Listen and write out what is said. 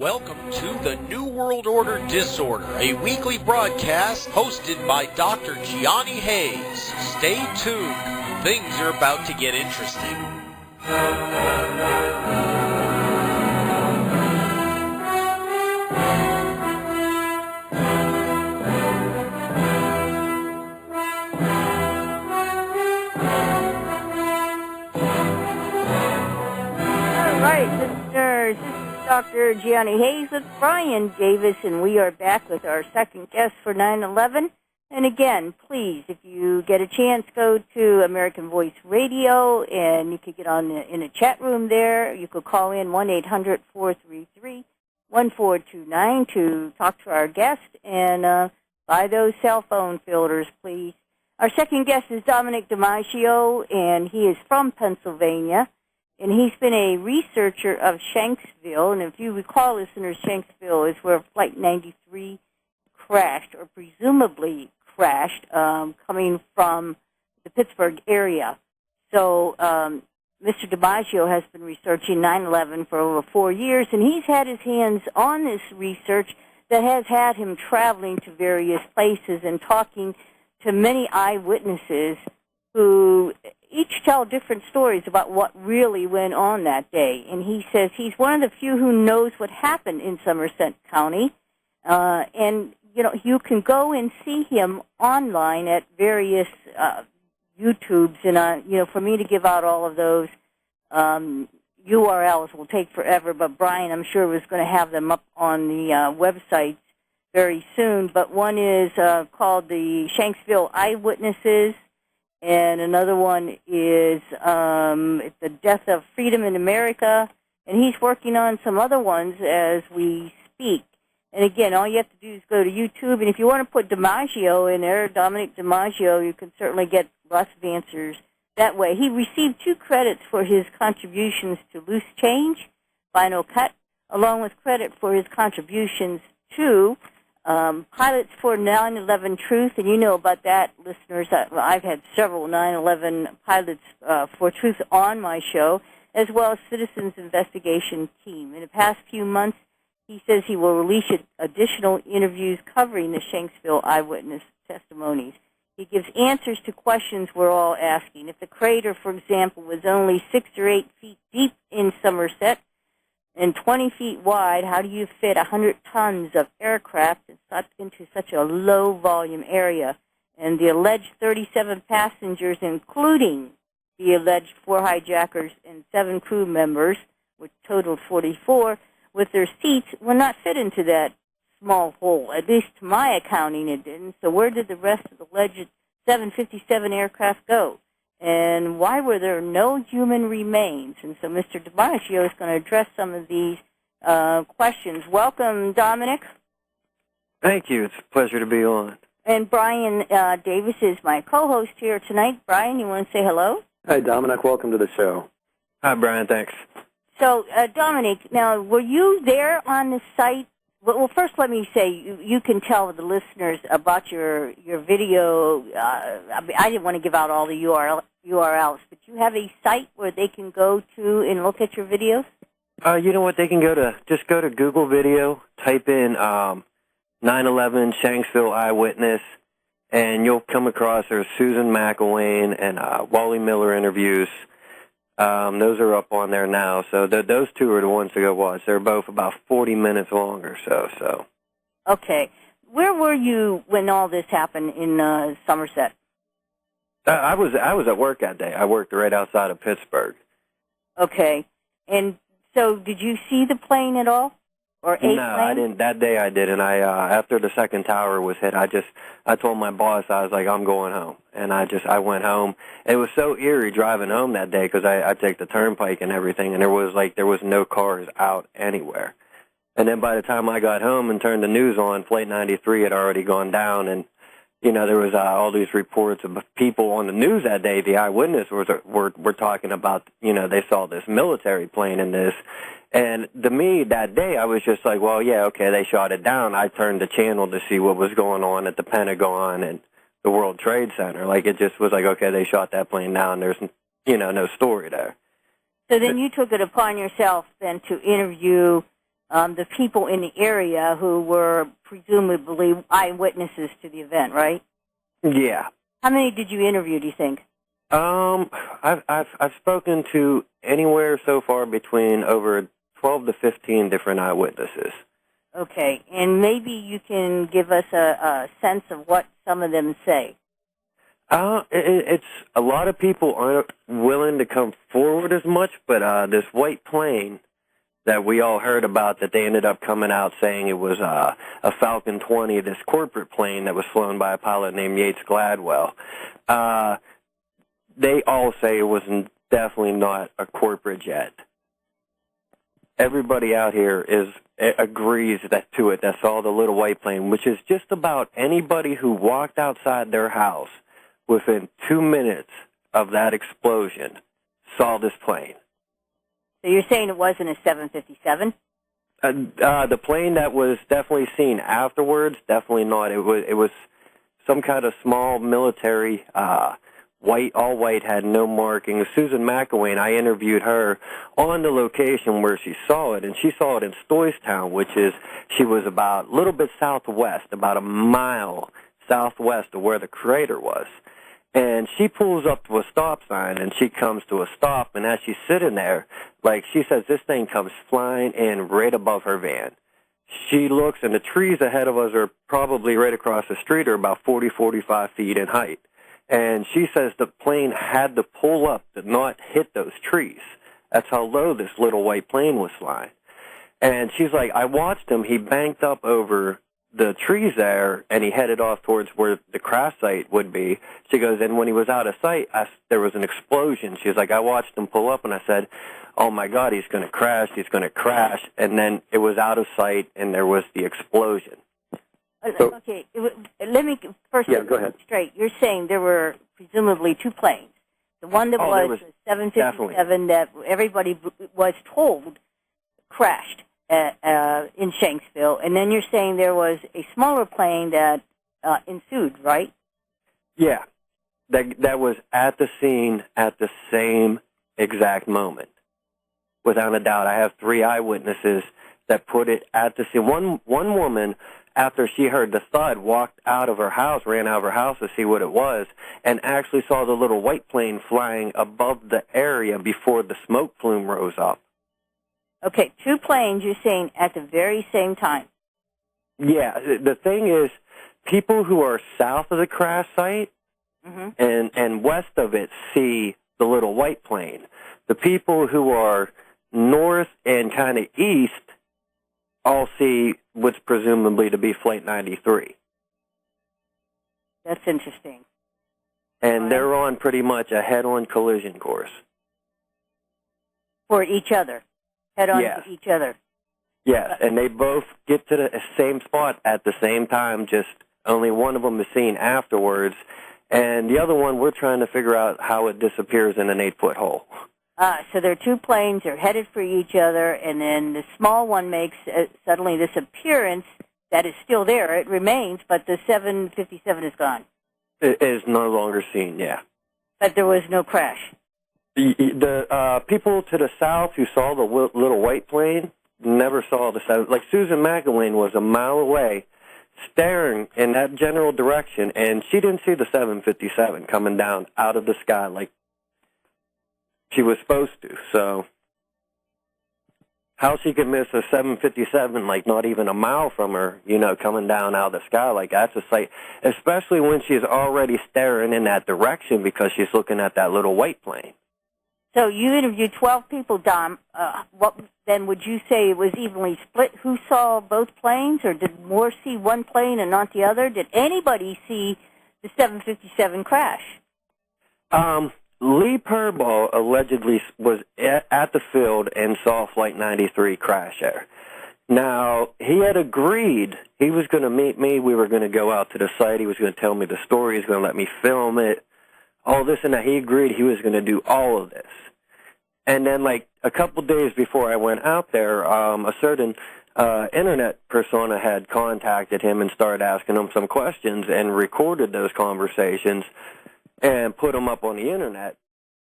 Welcome to the New World Order Disorder, a weekly broadcast hosted by Dr. Gianni Hayes. Stay tuned. Things are about to get interesting. All right, listeners, this is Dr. Gianni Hayes with Brian Davis, and we are back with our second guest for 9/11. And again, please, if you get a chance, go to American Voice Radio, and you could get on in a chat room there. You could call in 1-800-433-1429 to talk to our guest, and buy those cell phone filters, please. Our second guest is Dominic DiMaggio, and he is from Pennsylvania. And he's been a researcher of Shanksville. And if you recall, listeners, Shanksville is where Flight 93 crashed, or presumably crashed, coming from the Pittsburgh area. So Mr. DiMaggio has been researching 9/11 for over 4 years, and he's had his hands on this research that has had him traveling to various places and talking to many eyewitnesses who each tell different stories about what really went on that day. And he says he's one of the few who knows what happened in Somerset County. And, you know, you can go and see him online at various YouTubes. And, you know, for me to give out all of those URLs will take forever. But Brian, I'm sure, was going to have them up on the websites very soon. But one is called the Shanksville Eyewitnesses. And another one is The Death of Freedom in America. And he's working on some other ones as we speak. And again, all you have to do is go to YouTube. And if you want to put DiMaggio in there, Dominic DiMaggio, you can certainly get lots of answers that way. He received 2 credits for his contributions to Loose Change, Final Cut, along with credit for his contributions to Pilots for 9/11 Truth, and you know about that, listeners. I've had several 9/11 Pilots for Truth on my show, as well as Citizens Investigation Team. In the past few months, he says he will release additional interviews covering the Shanksville eyewitness testimonies. He gives answers to questions we're all asking. If the crater, for example, was only 6 or 8 feet deep in Somerset, and 20 feet wide, how do you fit 100 tons of aircraft into such a low-volume area? And the alleged 37 passengers, including the alleged 4 hijackers and 7 crew members, which totaled 44, with their seats, will not fit into that small hole. At least to my accounting, it didn't. So where did the rest of the alleged 757 aircraft go? And why were there no human remains? And so Mr. DiMaggio is going to address some of these questions. Welcome, Dominic. Thank you. It's a pleasure to be on. And Brian Davis is my co-host here tonight. Brian, you want to say hello? Hi, Dominic. Welcome to the show. Hi, Brian. Thanks. So, Dominic, now, were you there on the site? Well, first let me say, you can tell the listeners about your video. I didn't want to give out all the URLs, but you have a site where they can go to and look at your videos? You know what? They can just go to Google Video, type in 9/11 Shanksville Eyewitness, and you'll come across there's Susan McElwain and Wally Miller interviews. Those are up on there now. So those 2 are the ones to go watch. They're both about 40 minutes long or so. Okay. Where were you when all this happened in Somerset? I was at work that day. I worked right outside of Pittsburgh. Okay. And so did you see the plane at all? Or a No, plane? I didn't. That day I didn't. After the second tower was hit, I told my boss, I was like, I'm going home. And I went home. It was so eerie driving home that day because I take the turnpike and everything, and there was no cars out anywhere. And then by the time I got home and turned the news on, Flight 93 had already gone down, and you know, there was all these reports of people on the news that day. The eyewitness were talking about, you know, they saw this military plane in this. And to me, that day, I was just like, well, yeah, okay, they shot it down. I turned the channel to see what was going on at the Pentagon and the World Trade Center. Like, it just was like, okay, they shot that plane down. There's, you know, no story there. So then you took it upon yourself then to interview the people in the area who were presumably eyewitnesses to the event, right? Yeah. How many did you interview, do you think? I've spoken to anywhere so far between over 12 to 15 different eyewitnesses. Okay, and maybe you can give us a sense of what some of them say. It's a lot of people aren't willing to come forward as much, but this white plane that we all heard about that they ended up coming out saying it was a Falcon 20, this corporate plane that was flown by a pilot named Yates Gladwell. They all say it was definitely not a corporate jet. Everybody out here agrees that saw the little white plane, which is just about anybody who walked outside their house within 2 minutes of that explosion saw this plane. So you're saying it wasn't a 757? The plane that was definitely seen afterwards, definitely not. It was some kind of small military, white, all white, had no markings. Susan McElwain, I interviewed her on the location where she saw it, and she saw it in Stoystown, she was about a little bit southwest, about a mile southwest of where the crater was. And she pulls up to a stop sign, and she comes to a stop, and as she's sitting there, like she says, this thing comes flying in right above her van. She looks, and the trees ahead of us are probably right across the street, are about 40, 45 feet in height. And she says the plane had to pull up to not hit those trees. That's how low this little white plane was flying. And she's like, I watched him. He banked up over the trees there, and he headed off towards where the crash site would be. She goes, and when he was out of sight, there was an explosion. She's like, I watched him pull up, and I said, oh, my God, he's going to crash, he's going to crash. And then it was out of sight, and there was the explosion. So, okay, let me first go ahead. Straight. You're saying there were presumably two planes. The one that was the 757 definitely. That everybody was told crashed in Shanksville, and then you're saying there was a smaller plane that ensued, right? Yeah, that was at the scene at the same exact moment. Without a doubt, I have 3 eyewitnesses that put it at the scene. One woman, after she heard the thud, walked out of her house, ran out of her house to see what it was, and actually saw the little white plane flying above the area before the smoke plume rose up. Okay, 2 planes, you're saying, at the very same time. Yeah, the thing is, people who are south of the crash site and west of it see the little white plane. The people who are north and kind of east all see what's presumably to be Flight 93. That's interesting. And they're on pretty much a head-on collision course. For each other. Head-on to each other. Yes, and they both get to the same spot at the same time, just only one of them is seen afterwards. And the other one, we're trying to figure out how it disappears in an 8-foot hole. So there are 2 planes, they're headed for each other, and then the small one makes suddenly this appearance that is still there. It remains, but the 757 is gone. It is no longer seen, yeah. But there was no crash. The people to the south who saw the little white plane never saw the 7. Like Susan McElwain was a mile away, staring in that general direction, and she didn't see the 757 coming down out of the sky like she was supposed to. So how she could miss a 757, like not even a mile from her, coming down out of the sky, like that's a sight, especially when she's already staring in that direction because she's looking at that little white plane. So you interviewed 12 people, Dom. What then would you say it was evenly split? Who saw both planes, or did more see one plane and not the other? Did anybody see the 757 crash? Lee Purbaugh allegedly was at the field and saw Flight 93 crash there. Now, he had agreed he was going to meet me. We were going to go out to the site. He was going to tell me the story. He was going to let me film it, all this and that. He agreed he was going to do all of this. And then, like, a couple days before I went out there, a certain internet persona had contacted him and started asking him some questions and recorded those conversations and put them up on the internet.